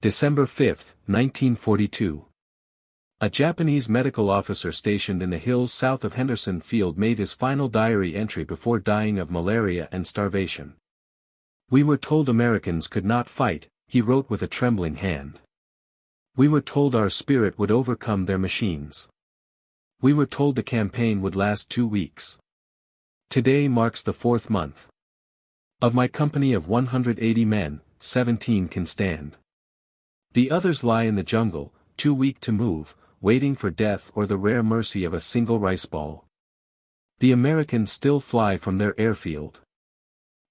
December 5, 1942. A Japanese medical officer stationed in the hills south of Henderson Field made his final diary entry before dying of malaria and starvation. "We were told Americans could not fight," he wrote with a trembling hand. "We were told our spirit would overcome their machines. We were told the campaign would last 2 weeks. Today marks the 4th month. Of my company of 180 men, 17 can stand. The others lie in the jungle, too weak to move, waiting for death or the rare mercy of a single rice ball. The Americans still fly from their airfield.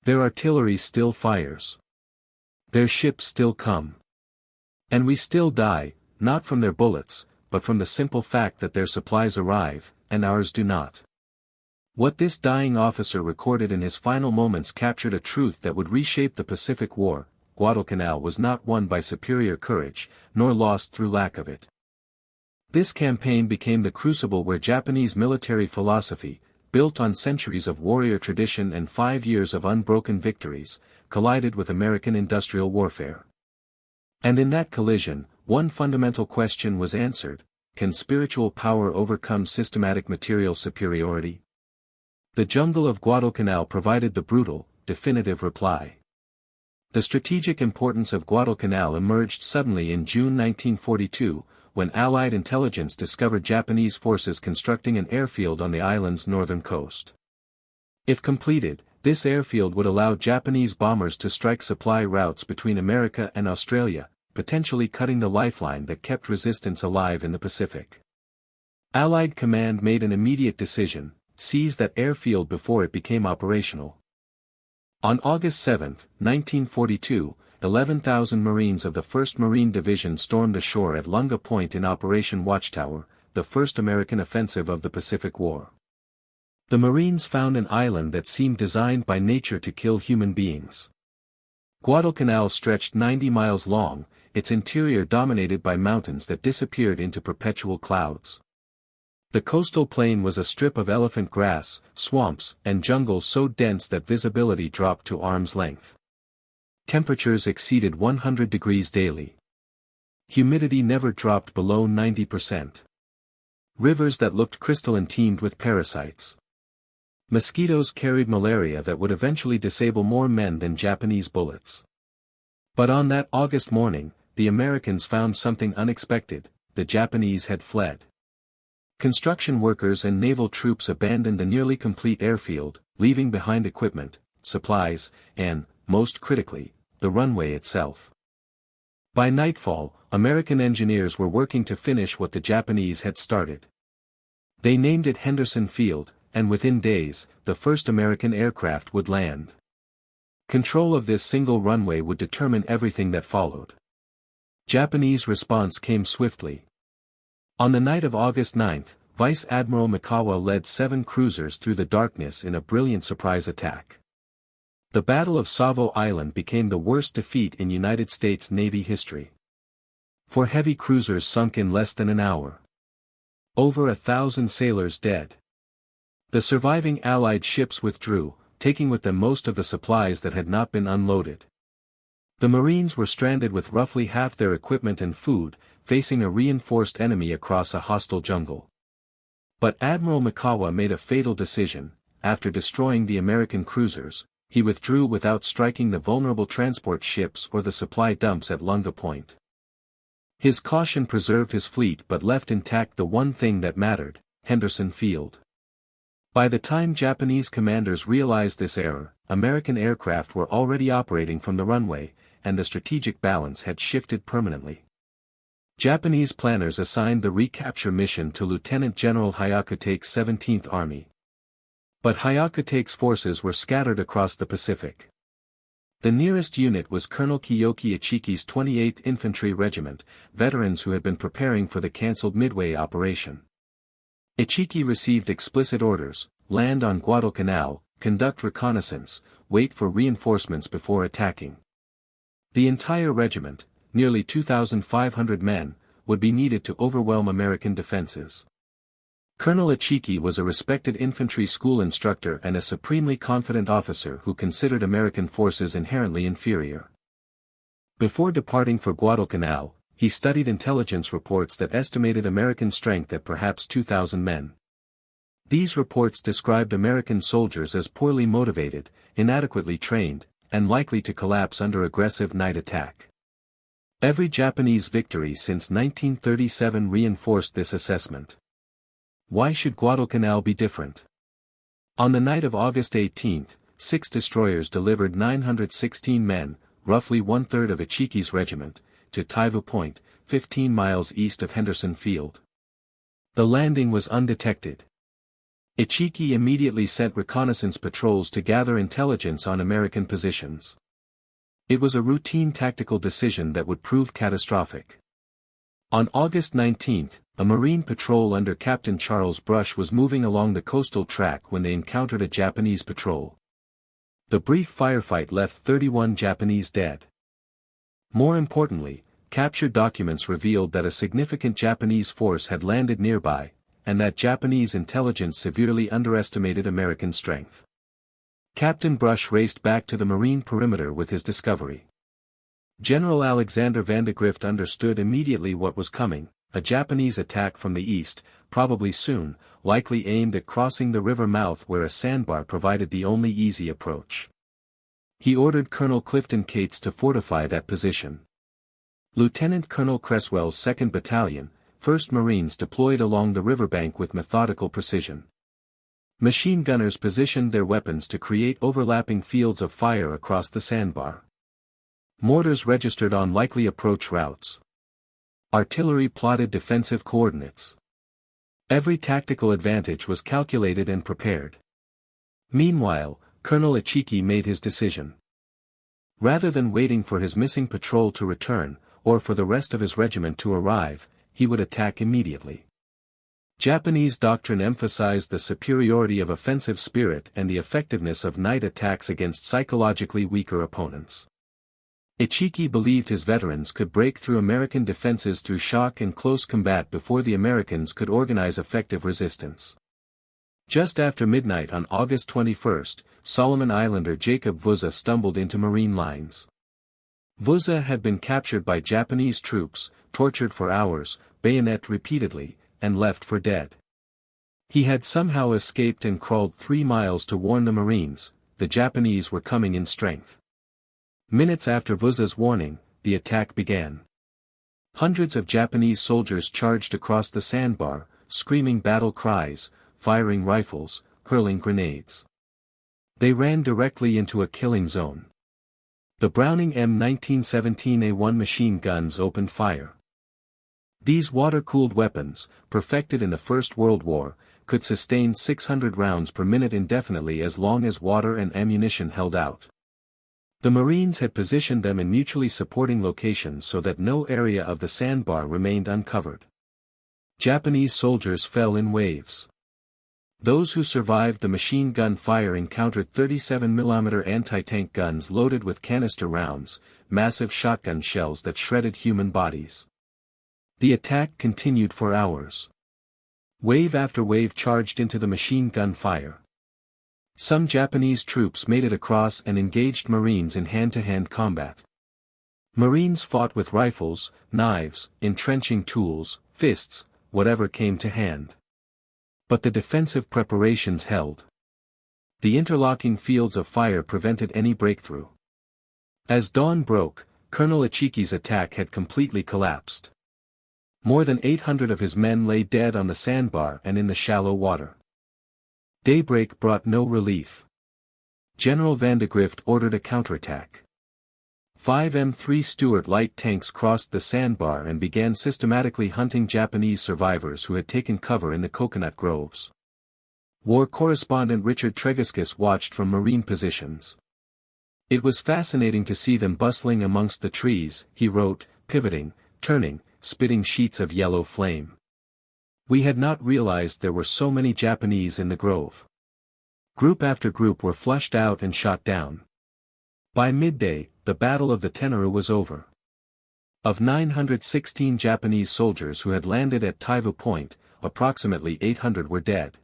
Their artillery still fires. Their ships still come. And we still die, not from their bullets, but from the simple fact that their supplies arrive, and ours do not." What this dying officer recorded in his final moments captured a truth that would reshape the Pacific War. Guadalcanal was not won by superior courage, nor lost through lack of it. This campaign became the crucible where Japanese military philosophy, built on centuries of warrior tradition and 5 years of unbroken victories, collided with American industrial warfare. And in that collision, one fundamental question was answered: can spiritual power overcome systematic material superiority? The jungle of Guadalcanal provided the brutal, definitive reply. The strategic importance of Guadalcanal emerged suddenly in June 1942, when Allied intelligence discovered Japanese forces constructing an airfield on the island's northern coast. If completed, this airfield would allow Japanese bombers to strike supply routes between America and Australia, potentially cutting the lifeline that kept resistance alive in the Pacific. Allied command made an immediate decision: seize that airfield before it became operational. On August 7, 1942, 11,000 Marines of the 1st Marine Division stormed ashore at Lunga Point in Operation Watchtower, the first American offensive of the Pacific War. The Marines found an island that seemed designed by nature to kill human beings. Guadalcanal stretched 90 miles long, its interior dominated by mountains that disappeared into perpetual clouds. The coastal plain was a strip of elephant grass, swamps, and jungle so dense that visibility dropped to arm's length. Temperatures exceeded 100 degrees daily. Humidity never dropped below 90%. Rivers that looked crystalline teemed with parasites. Mosquitoes carried malaria that would eventually disable more men than Japanese bullets. But on that August morning, the Americans found something unexpected: the Japanese had fled. Construction workers and naval troops abandoned the nearly complete airfield, leaving behind equipment, supplies, and, most critically, the runway itself. By nightfall, American engineers were working to finish what the Japanese had started. They named it Henderson Field, and within days, the first American aircraft would land. Control of this single runway would determine everything that followed. Japanese response came swiftly. On the night of August 9, Vice Admiral Mikawa led 7 cruisers through the darkness in a brilliant surprise attack. The Battle of Savo Island became the worst defeat in United States Navy history. 4 heavy cruisers sunk in less than an hour. Over 1,000 sailors dead. The surviving Allied ships withdrew, taking with them most of the supplies that had not been unloaded. The Marines were stranded with roughly half their equipment and food, facing a reinforced enemy across a hostile jungle. But Admiral Mikawa made a fatal decision: after destroying the American cruisers, he withdrew without striking the vulnerable transport ships or the supply dumps at Lunga Point. His caution preserved his fleet but left intact the one thing that mattered: Henderson Field. By the time Japanese commanders realized this error, American aircraft were already operating from the runway, and the strategic balance had shifted permanently. Japanese planners assigned the recapture mission to Lieutenant General Hyakutake's 17th Army. But Hyakutake's forces were scattered across the Pacific. The nearest unit was Colonel Kiyoki Ichiki's 28th Infantry Regiment, veterans who had been preparing for the cancelled Midway operation. Ichiki received explicit orders: land on Guadalcanal, conduct reconnaissance, wait for reinforcements before attacking. The entire regiment, nearly 2,500 men, would be needed to overwhelm American defenses. Colonel Ichiki was a respected infantry school instructor and a supremely confident officer who considered American forces inherently inferior. Before departing for Guadalcanal, he studied intelligence reports that estimated American strength at perhaps 2,000 men. These reports described American soldiers as poorly motivated, inadequately trained, and likely to collapse under aggressive night attack. Every Japanese victory since 1937 reinforced this assessment. Why should Guadalcanal be different? On the night of August 18, 6 destroyers delivered 916 men, roughly one-third of Ichiki's regiment, to Taivu Point, 15 miles east of Henderson Field. The landing was undetected. Ichiki immediately sent reconnaissance patrols to gather intelligence on American positions. It was a routine tactical decision that would prove catastrophic. On August 19, a Marine patrol under Captain Charles Brush was moving along the coastal track when they encountered a Japanese patrol. The brief firefight left 31 Japanese dead. More importantly, captured documents revealed that a significant Japanese force had landed nearby, and that Japanese intelligence severely underestimated American strength. Captain Brush raced back to the Marine perimeter with his discovery. General Alexander Vandegrift understood immediately what was coming, a Japanese attack from the east, probably soon, likely aimed at crossing the river mouth where a sandbar provided the only easy approach. He ordered Colonel Clifton Cates to fortify that position. Lieutenant Colonel Cresswell's 2nd Battalion, 1st Marines deployed along the riverbank with methodical precision. Machine gunners positioned their weapons to create overlapping fields of fire across the sandbar. Mortars registered on likely approach routes. Artillery plotted defensive coordinates. Every tactical advantage was calculated and prepared. Meanwhile, Colonel Ichiki made his decision. Rather than waiting for his missing patrol to return, or for the rest of his regiment to arrive, he would attack immediately. Japanese doctrine emphasized the superiority of offensive spirit and the effectiveness of night attacks against psychologically weaker opponents. Ichiki believed his veterans could break through American defenses through shock and close combat before the Americans could organize effective resistance. Just after midnight on August 21, Solomon Islander Jacob Vuza stumbled into Marine lines. Vuza had been captured by Japanese troops, tortured for hours, bayoneted repeatedly, and left for dead. He had somehow escaped and crawled 3 miles to warn the Marines. The Japanese were coming in strength. Minutes after Vuza's warning, the attack began. Hundreds of Japanese soldiers charged across the sandbar, screaming battle cries, firing rifles, hurling grenades. They ran directly into a killing zone. The Browning M1917A1 machine guns opened fire. These water-cooled weapons, perfected in the First World War, could sustain 600 rounds per minute indefinitely as long as water and ammunition held out. The Marines had positioned them in mutually supporting locations so that no area of the sandbar remained uncovered. Japanese soldiers fell in waves. Those who survived the machine gun fire encountered 37mm anti-tank guns loaded with canister rounds, massive shotgun shells that shredded human bodies. The attack continued for hours. Wave after wave charged into the machine gun fire. Some Japanese troops made it across and engaged Marines in hand-to-hand combat. Marines fought with rifles, knives, entrenching tools, fists, whatever came to hand. But the defensive preparations held. The interlocking fields of fire prevented any breakthrough. As dawn broke, Colonel Ichiki's attack had completely collapsed. More than 800 of his men lay dead on the sandbar and in the shallow water. Daybreak brought no relief. General Vandegrift ordered a counterattack. 5 M3 Stuart light tanks crossed the sandbar and began systematically hunting Japanese survivors who had taken cover in the coconut groves. War correspondent Richard Tregiscus watched from Marine positions. It was fascinating to see them bustling amongst the trees, he wrote, pivoting, turning, spitting sheets of yellow flame. We had not realized there were so many Japanese in the grove. Group after group were flushed out and shot down. By midday, the Battle of the Tenaru was over. Of 916 Japanese soldiers who had landed at Taivu Point, approximately 800 were dead.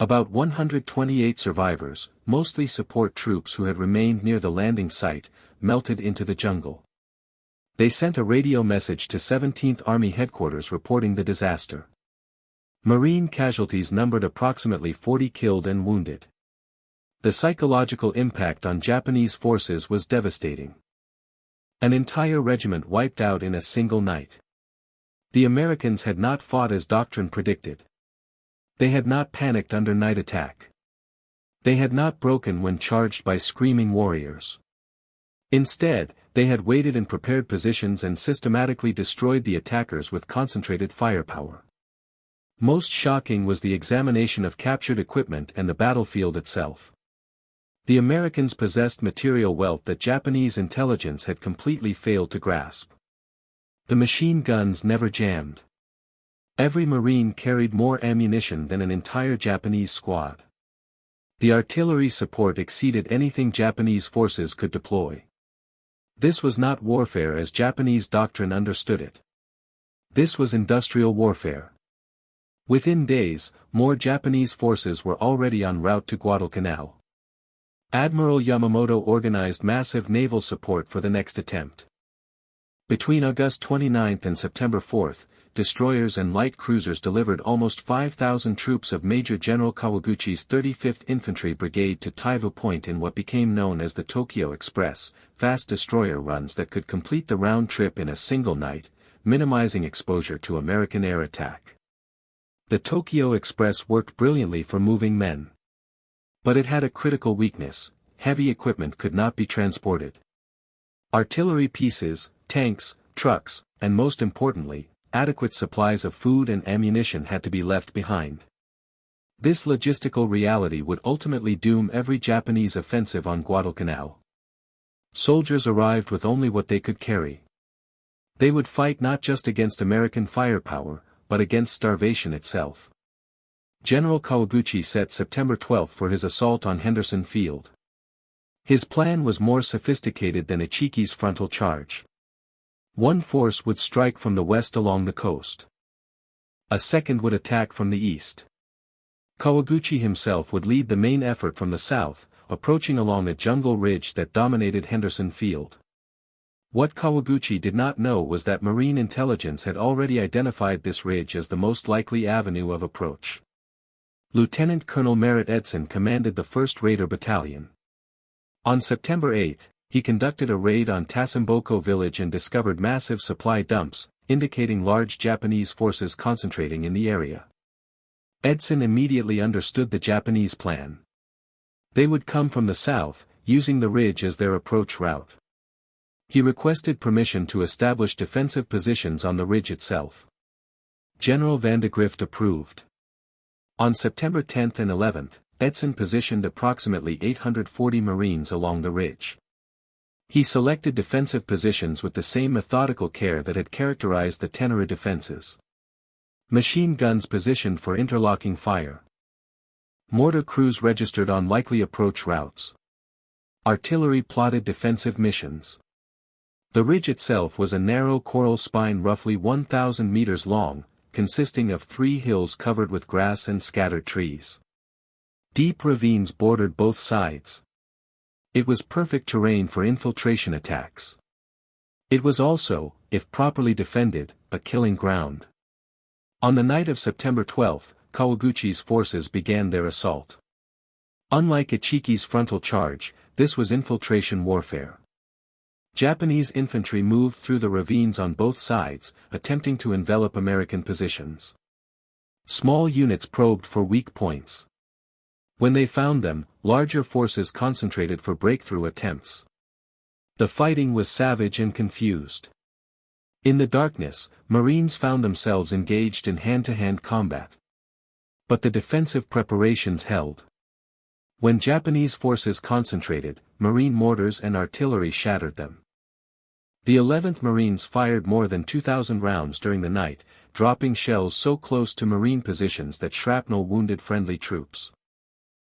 About 128 survivors, mostly support troops who had remained near the landing site, melted into the jungle. They sent a radio message to 17th Army headquarters reporting the disaster. Marine casualties numbered approximately 40 killed and wounded. The psychological impact on Japanese forces was devastating. An entire regiment wiped out in a single night. The Americans had not fought as doctrine predicted. They had not panicked under night attack. They had not broken when charged by screaming warriors. Instead, they had waited in prepared positions and systematically destroyed the attackers with concentrated firepower. Most shocking was the examination of captured equipment and the battlefield itself. The Americans possessed material wealth that Japanese intelligence had completely failed to grasp. The machine guns never jammed. Every Marine carried more ammunition than an entire Japanese squad. The artillery support exceeded anything Japanese forces could deploy. This was not warfare as Japanese doctrine understood it. This was industrial warfare. Within days, more Japanese forces were already en route to Guadalcanal. Admiral Yamamoto organized massive naval support for the next attempt. Between August 29 and September 4, destroyers and light cruisers delivered almost 5,000 troops of Major General Kawaguchi's 35th Infantry Brigade to Taivu Point in what became known as the Tokyo Express, fast destroyer runs that could complete the round trip in a single night, minimizing exposure to American air attack. The Tokyo Express worked brilliantly for moving men. But it had a critical weakness: heavy equipment could not be transported. Artillery pieces, tanks, trucks, and most importantly, adequate supplies of food and ammunition had to be left behind. This logistical reality would ultimately doom every Japanese offensive on Guadalcanal. Soldiers arrived with only what they could carry. They would fight not just against American firepower, but against starvation itself. General Kawaguchi set September 12 for his assault on Henderson Field. His plan was more sophisticated than Ichiki's frontal charge. One force would strike from the west along the coast. A second would attack from the east. Kawaguchi himself would lead the main effort from the south, approaching along a jungle ridge that dominated Henderson Field. What Kawaguchi did not know was that Marine intelligence had already identified this ridge as the most likely avenue of approach. Lieutenant Colonel Merritt Edson commanded the 1st Raider Battalion. On September 8, he conducted a raid on Tasimboko village and discovered massive supply dumps, indicating large Japanese forces concentrating in the area. Edson immediately understood the Japanese plan. They would come from the south, using the ridge as their approach route. He requested permission to establish defensive positions on the ridge itself. General Vandegrift approved. On September 10 and 11, Edson positioned approximately 840 Marines along the ridge. He selected defensive positions with the same methodical care that had characterized the Tenaru defenses. Machine guns positioned for interlocking fire. Mortar crews registered on likely approach routes. Artillery plotted defensive missions. The ridge itself was a narrow coral spine roughly 1,000 meters long, consisting of 3 hills covered with grass and scattered trees. Deep ravines bordered both sides. It was perfect terrain for infiltration attacks. It was also, if properly defended, a killing ground. On the night of September 12, Kawaguchi's forces began their assault. Unlike Ichiki's frontal charge, this was infiltration warfare. Japanese infantry moved through the ravines on both sides, attempting to envelop American positions. Small units probed for weak points. When they found them, larger forces concentrated for breakthrough attempts. The fighting was savage and confused. In the darkness, Marines found themselves engaged in hand-to-hand combat. But the defensive preparations held. When Japanese forces concentrated, Marine mortars and artillery shattered them. The 11th Marines fired more than 2,000 rounds during the night, dropping shells so close to Marine positions that shrapnel wounded friendly troops.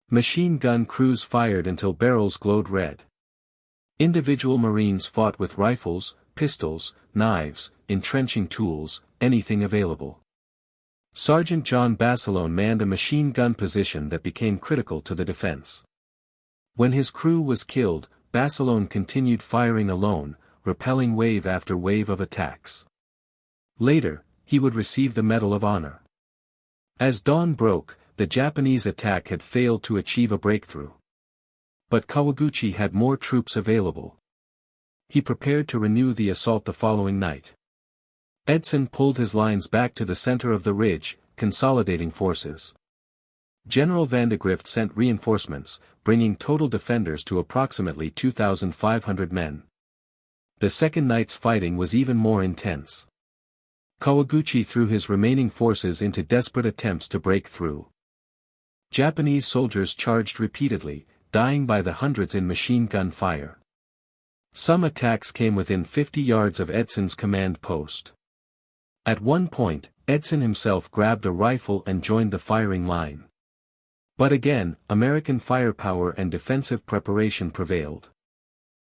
Machine gun crews fired until barrels glowed red. Individual Marines fought with rifles, pistols, knives, entrenching tools, anything available. Sergeant John Basilone manned a machine gun position that became critical to the defense. When his crew was killed, Basilone continued firing alone, repelling wave after wave of attacks. Later, he would receive the Medal of Honor. As dawn broke, the Japanese attack had failed to achieve a breakthrough. But Kawaguchi had more troops available. He prepared to renew the assault the following night. Edson pulled his lines back to the center of the ridge, consolidating forces. General Vandegrift sent reinforcements, bringing total defenders to approximately 2,500 men. The second night's fighting was even more intense. Kawaguchi threw his remaining forces into desperate attempts to break through. Japanese soldiers charged repeatedly, dying by the hundreds in machine gun fire. Some attacks came within 50 yards of Edson's command post. At one point, Edson himself grabbed a rifle and joined the firing line. But again, American firepower and defensive preparation prevailed.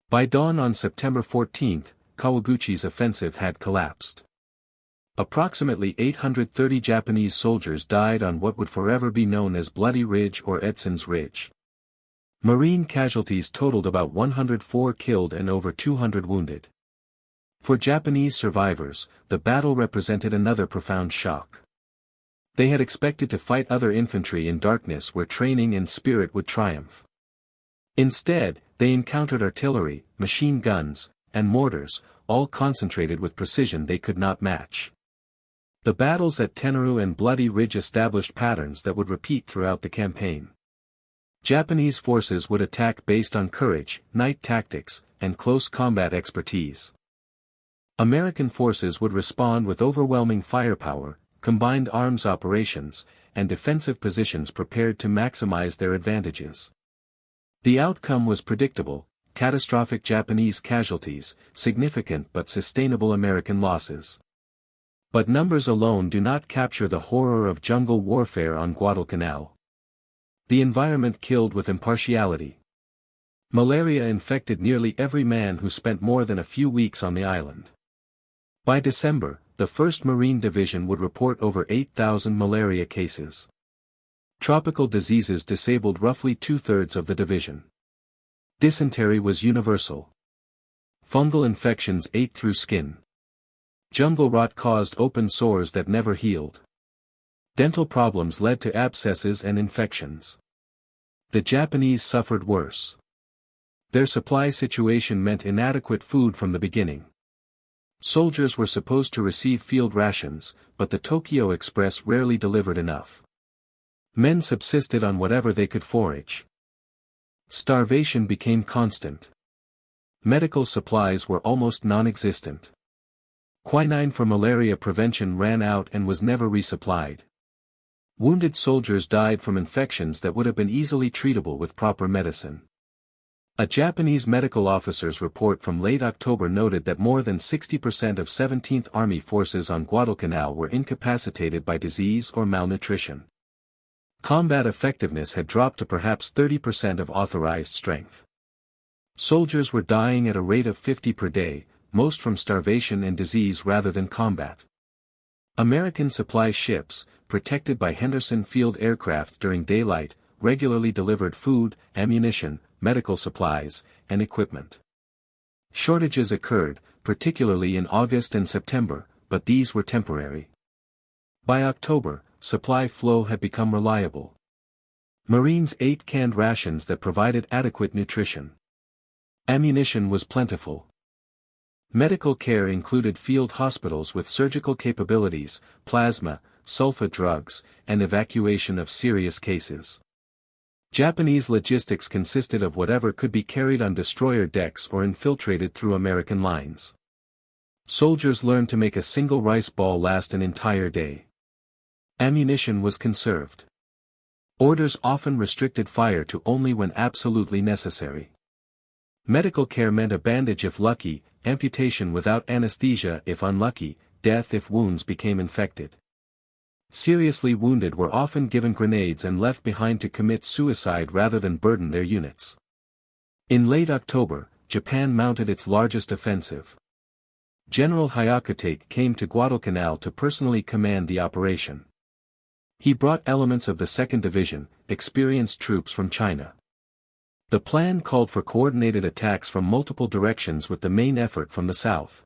By dawn on September 14, Kawaguchi's offensive had collapsed. Approximately 830 Japanese soldiers died on what would forever be known as Bloody Ridge or Edson's Ridge. Marine casualties totaled about 104 killed and over 200 wounded. For Japanese survivors, the battle represented another profound shock. They had expected to fight other infantry in darkness where training and spirit would triumph. Instead, they encountered artillery, machine guns, and mortars, all concentrated with precision they could not match. The battles at Tenaru and Bloody Ridge established patterns that would repeat throughout the campaign. Japanese forces would attack based on courage, night tactics, and close combat expertise. American forces would respond with overwhelming firepower, combined arms operations, and defensive positions prepared to maximize their advantages. The outcome was predictable: catastrophic Japanese casualties, significant but sustainable American losses. But numbers alone do not capture the horror of jungle warfare on Guadalcanal. The environment killed with impartiality. Malaria infected nearly every man who spent more than a few weeks on the island. By December, the 1st Marine Division would report over 8,000 malaria cases. Tropical diseases disabled roughly 2/3 of the division. Dysentery was universal. Fungal infections ate through skin. Jungle rot caused open sores that never healed. Dental problems led to abscesses and infections. The Japanese suffered worse. Their supply situation meant inadequate food from the beginning. Soldiers were supposed to receive field rations, but the Tokyo Express rarely delivered enough. Men subsisted on whatever they could forage. Starvation became constant. Medical supplies were almost non-existent. Quinine for malaria prevention ran out and was never resupplied. Wounded soldiers died from infections that would have been easily treatable with proper medicine. A Japanese medical officer's report from late October noted that more than 60% of 17th Army forces on Guadalcanal were incapacitated by disease or malnutrition. Combat effectiveness had dropped to perhaps 30% of authorized strength. Soldiers were dying at a rate of 50 per day, most from starvation and disease rather than combat. American supply ships, protected by Henderson Field aircraft during daylight, regularly delivered food, ammunition, medical supplies, and equipment. Shortages occurred, particularly in August and September, but these were temporary. By October, supply flow had become reliable. Marines ate canned rations that provided adequate nutrition. Ammunition was plentiful. Medical care included field hospitals with surgical capabilities, plasma, sulfa drugs, and evacuation of serious cases. Japanese logistics consisted of whatever could be carried on destroyer decks or infiltrated through American lines. Soldiers learned to make a single rice ball last an entire day. Ammunition was conserved. Orders often restricted fire to only when absolutely necessary. Medical care meant a bandage if lucky, amputation without anesthesia if unlucky, death if wounds became infected. Seriously wounded were often given grenades and left behind to commit suicide rather than burden their units. In late October, Japan mounted its largest offensive. General Hyakutake came to Guadalcanal to personally command the operation. He brought elements of the 2nd Division, experienced troops from China. The plan called for coordinated attacks from multiple directions with the main effort from the south.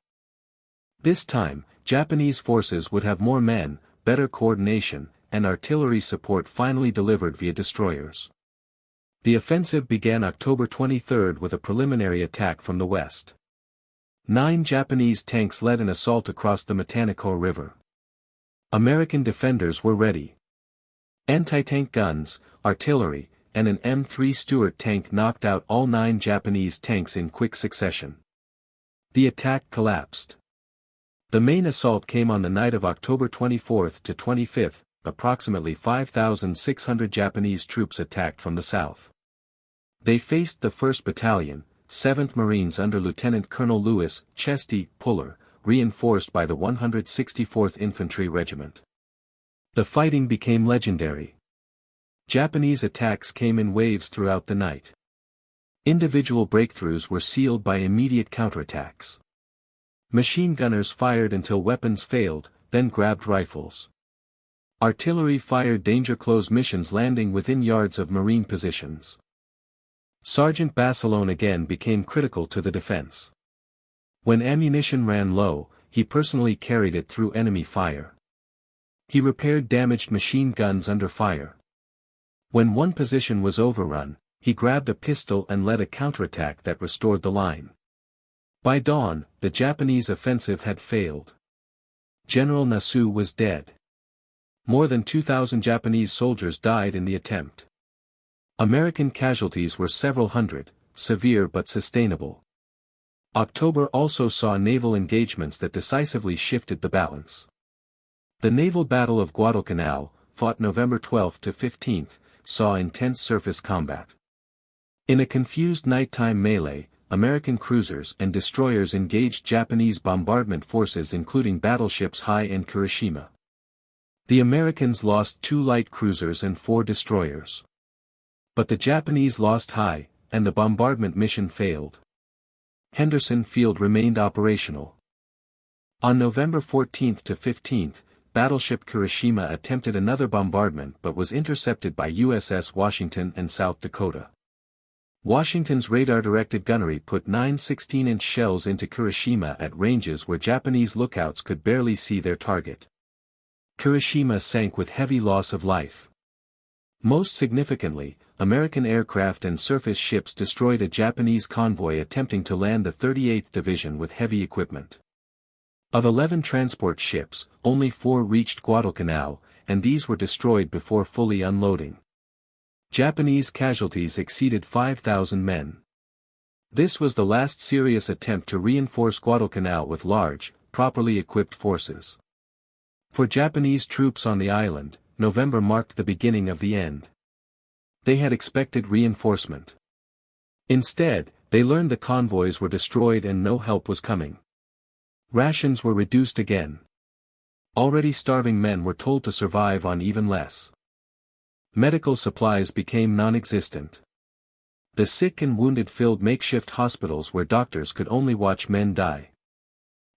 This time, Japanese forces would have more men, better coordination, and artillery support finally delivered via destroyers. The offensive began October 23 with a preliminary attack from the west. 9 Japanese tanks led an assault across the Matanico River. American defenders were ready. Anti-tank guns, artillery, and an M3 Stuart tank knocked out all 9 Japanese tanks in quick succession. The attack collapsed. The main assault came on the night of October 24 to 25, approximately 5,600 Japanese troops attacked from the south. They faced the 1st Battalion, 7th Marines under Lieutenant Colonel Louis Chesty Puller, reinforced by the 164th Infantry Regiment. The fighting became legendary. Japanese attacks came in waves throughout the night. Individual breakthroughs were sealed by immediate counterattacks. Machine gunners fired until weapons failed, then grabbed rifles. Artillery fired danger-close missions landing within yards of Marine positions. Sergeant Basilone again became critical to the defense. When ammunition ran low, he personally carried it through enemy fire. He repaired damaged machine guns under fire. When one position was overrun, he grabbed a pistol and led a counterattack that restored the line. By dawn, the Japanese offensive had failed. General Nasu was dead. More than 2,000 Japanese soldiers died in the attempt. American casualties were several hundred, severe but sustainable. October also saw naval engagements that decisively shifted the balance. The Naval Battle of Guadalcanal, fought November 12 to 15, saw intense surface combat. In a confused nighttime melee, American cruisers and destroyers engaged Japanese bombardment forces including battleships Hai and Kirishima. The Americans lost 2 light cruisers and 4 destroyers. But the Japanese lost Hai, and the bombardment mission failed. Henderson Field remained operational. On November 14 to 15, battleship Kirishima attempted another bombardment but was intercepted by USS Washington and South Dakota. Washington's radar-directed gunnery put 9 16-inch shells into Kirishima at ranges where Japanese lookouts could barely see their target. Kirishima sank with heavy loss of life. Most significantly, American aircraft and surface ships destroyed a Japanese convoy attempting to land the 38th Division with heavy equipment. Of 11 transport ships, only 4 reached Guadalcanal, and these were destroyed before fully unloading. Japanese casualties exceeded 5,000 men. This was the last serious attempt to reinforce Guadalcanal with large, properly equipped forces. For Japanese troops on the island, November marked the beginning of the end. They had expected reinforcement. Instead, they learned the convoys were destroyed and no help was coming. Rations were reduced again. Already starving men were told to survive on even less. Medical supplies became non-existent. The sick and wounded filled makeshift hospitals where doctors could only watch men die.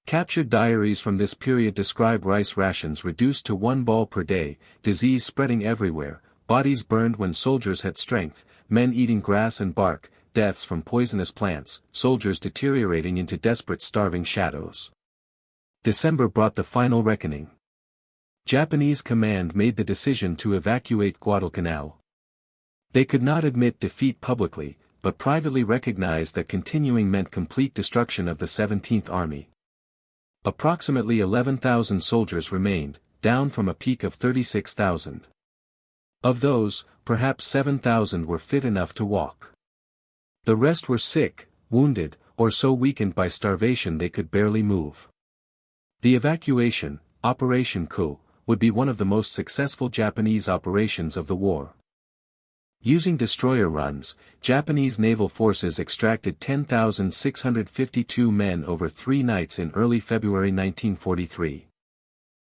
Captured diaries from this period describe rice rations reduced to 1 ball per day, disease spreading everywhere, bodies burned when soldiers had strength, men eating grass and bark, deaths from poisonous plants, soldiers deteriorating into desperate starving shadows. December brought the final reckoning. Japanese command made the decision to evacuate Guadalcanal. They could not admit defeat publicly, but privately recognized that continuing meant complete destruction of the 17th Army. Approximately 11,000 soldiers remained, down from a peak of 36,000. Of those, perhaps 7,000 were fit enough to walk. The rest were sick, wounded, or so weakened by starvation they could barely move. The evacuation, Operation Ko, would be one of the most successful Japanese operations of the war. Using destroyer runs, Japanese naval forces extracted 10,652 men over 3 nights in early February 1943.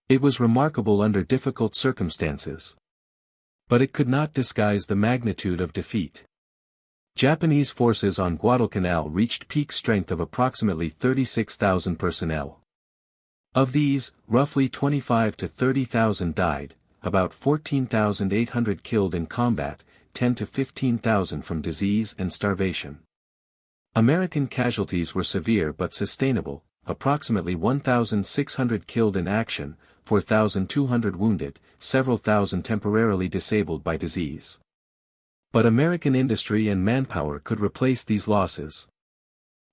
It was remarkable under difficult circumstances. But it could not disguise the magnitude of defeat. Japanese forces on Guadalcanal reached peak strength of approximately 36,000 personnel. Of these, roughly 25 to 30,000 died, about 14,800 killed in combat, 10 to 15,000 from disease and starvation. American casualties were severe but sustainable, approximately 1,600 killed in action, 4,200 wounded, several thousand temporarily disabled by disease. But American industry and manpower could replace these losses.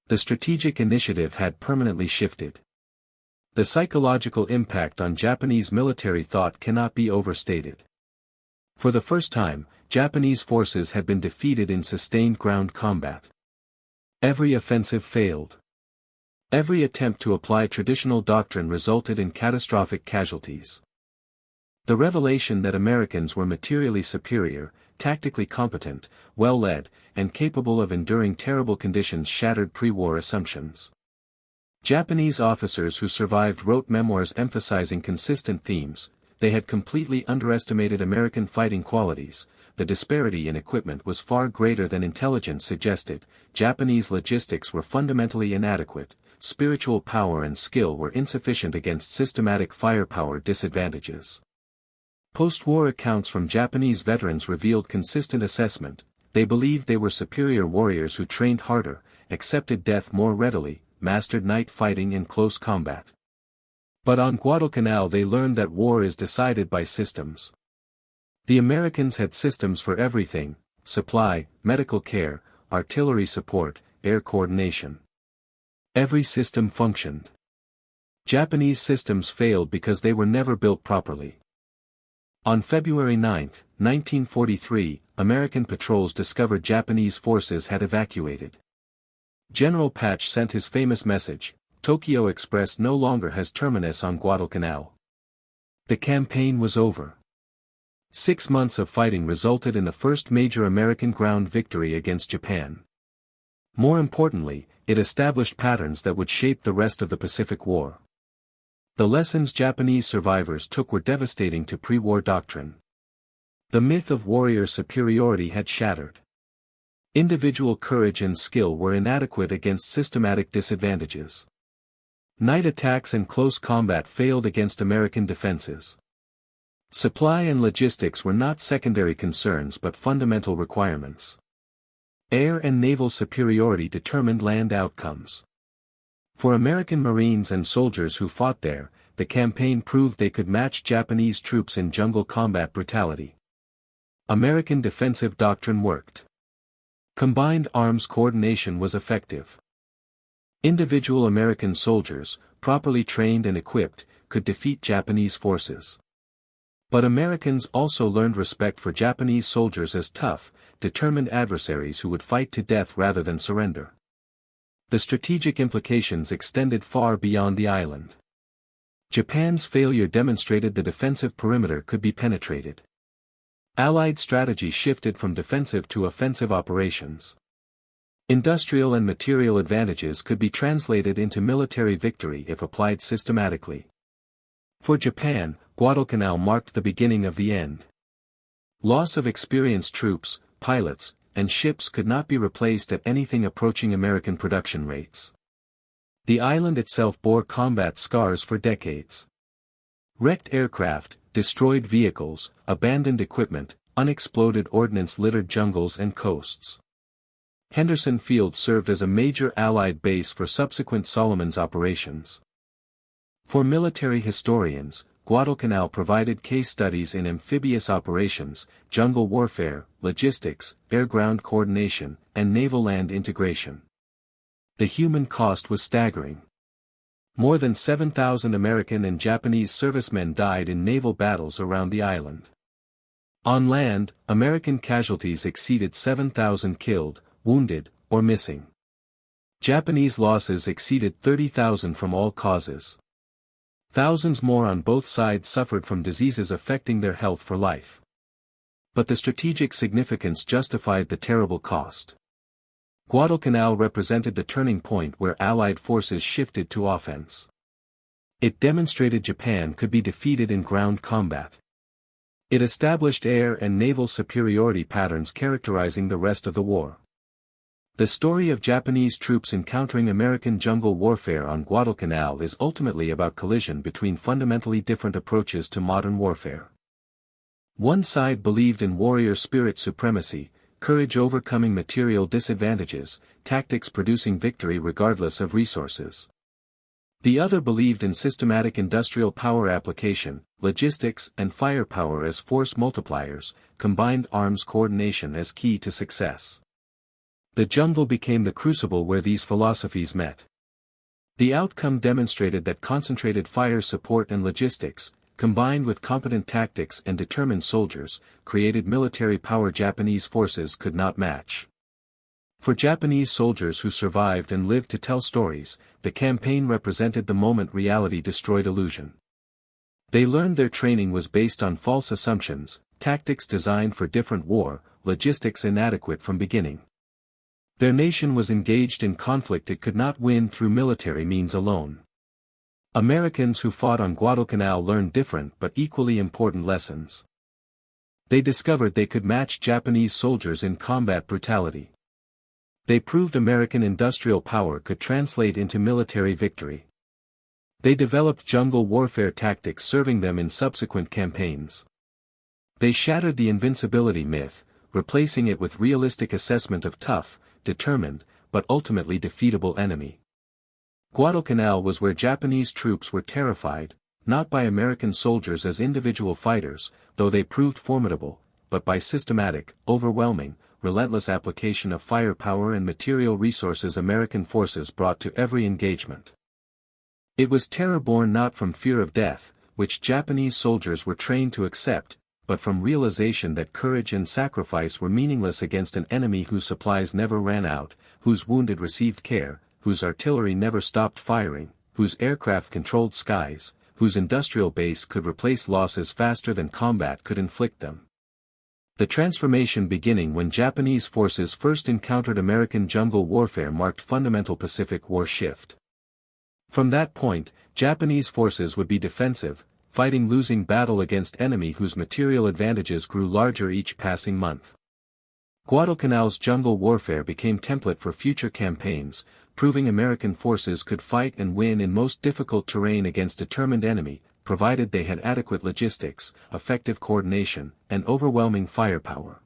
The strategic initiative had permanently shifted. The psychological impact on Japanese military thought cannot be overstated. For the first time, Japanese forces had been defeated in sustained ground combat. Every offensive failed. Every attempt to apply traditional doctrine resulted in catastrophic casualties. The revelation that Americans were materially superior, tactically competent, well-led, and capable of enduring terrible conditions shattered pre-war assumptions. Japanese officers who survived wrote memoirs emphasizing consistent themes. They had completely underestimated American fighting qualities. The disparity in equipment was far greater than intelligence suggested. Japanese logistics were fundamentally inadequate. Spiritual power and skill were insufficient against systematic firepower disadvantages. Post-war accounts from Japanese veterans revealed consistent assessment. They believed they were superior warriors who trained harder, accepted death more readily, mastered night fighting in close combat. But on Guadalcanal they learned that war is decided by systems. The Americans had systems for everything: supply, medical care, artillery support, air coordination. Every system functioned. Japanese systems failed because they were never built properly. On February 9, 1943, American patrols discovered Japanese forces had evacuated. General Patch sent his famous message, "Tokyo Express no longer has terminus on Guadalcanal." The campaign was over. 6 months of fighting resulted in the first major American ground victory against Japan. More importantly, it established patterns that would shape the rest of the Pacific War. The lessons Japanese survivors took were devastating to pre-war doctrine. The myth of warrior superiority had shattered. Individual courage and skill were inadequate against systematic disadvantages. Night attacks and close combat failed against American defenses. Supply and logistics were not secondary concerns but fundamental requirements. Air and naval superiority determined land outcomes. For American Marines and soldiers who fought there, the campaign proved they could match Japanese troops in jungle combat brutality. American defensive doctrine worked. Combined arms coordination was effective. Individual American soldiers, properly trained and equipped, could defeat Japanese forces. But Americans also learned respect for Japanese soldiers as tough, determined adversaries who would fight to death rather than surrender. The strategic implications extended far beyond the island. Japan's failure demonstrated the defensive perimeter could be penetrated. Allied strategy shifted from defensive to offensive operations. Industrial and material advantages could be translated into military victory if applied systematically. For Japan, Guadalcanal marked the beginning of the end. Loss of experienced troops, pilots, and ships could not be replaced at anything approaching American production rates. The island itself bore combat scars for decades. Wrecked aircraft, destroyed vehicles, abandoned equipment, unexploded ordnance littered jungles and coasts. Henderson Field served as a major Allied base for subsequent Solomon's operations. For military historians, Guadalcanal provided case studies in amphibious operations, jungle warfare, logistics, air-ground coordination, and naval-land integration. The human cost was staggering. More than 7,000 American and Japanese servicemen died in naval battles around the island. On land, American casualties exceeded 7,000 killed, wounded, or missing. Japanese losses exceeded 30,000 from all causes. Thousands more on both sides suffered from diseases affecting their health for life. But the strategic significance justified the terrible cost. Guadalcanal represented the turning point where Allied forces shifted to offense. It demonstrated Japan could be defeated in ground combat. It established air and naval superiority patterns characterizing the rest of the war. The story of Japanese troops encountering American jungle warfare on Guadalcanal is ultimately about collision between fundamentally different approaches to modern warfare. One side believed in warrior spirit supremacy, courage overcoming material disadvantages, tactics producing victory regardless of resources. The other believed in systematic industrial power application, logistics and firepower as force multipliers, combined arms coordination as key to success. The jungle became the crucible where these philosophies met. The outcome demonstrated that concentrated fire support and logistics, combined with competent tactics and determined soldiers, created military power Japanese forces could not match. For Japanese soldiers who survived and lived to tell stories, the campaign represented the moment reality destroyed illusion. They learned their training was based on false assumptions, tactics designed for different war, logistics inadequate from beginning. Their nation was engaged in conflict it could not win through military means alone. Americans who fought on Guadalcanal learned different but equally important lessons. They discovered they could match Japanese soldiers in combat brutality. They proved American industrial power could translate into military victory. They developed jungle warfare tactics serving them in subsequent campaigns. They shattered the invincibility myth, replacing it with realistic assessment of tough, determined, but ultimately defeatable enemy. Guadalcanal was where Japanese troops were terrified, not by American soldiers as individual fighters, though they proved formidable, but by systematic, overwhelming, relentless application of firepower and material resources American forces brought to every engagement. It was terror born not from fear of death, which Japanese soldiers were trained to accept, but from realization that courage and sacrifice were meaningless against an enemy whose supplies never ran out, whose wounded received care, whose artillery never stopped firing, whose aircraft controlled skies, whose industrial base could replace losses faster than combat could inflict them. The transformation beginning when Japanese forces first encountered American jungle warfare marked fundamental Pacific War shift. From that point, Japanese forces would be defensive, fighting losing battle against enemy whose material advantages grew larger each passing month. Guadalcanal's jungle warfare became template for future campaigns, proving American forces could fight and win in most difficult terrain against determined enemy, provided they had adequate logistics, effective coordination, and overwhelming firepower.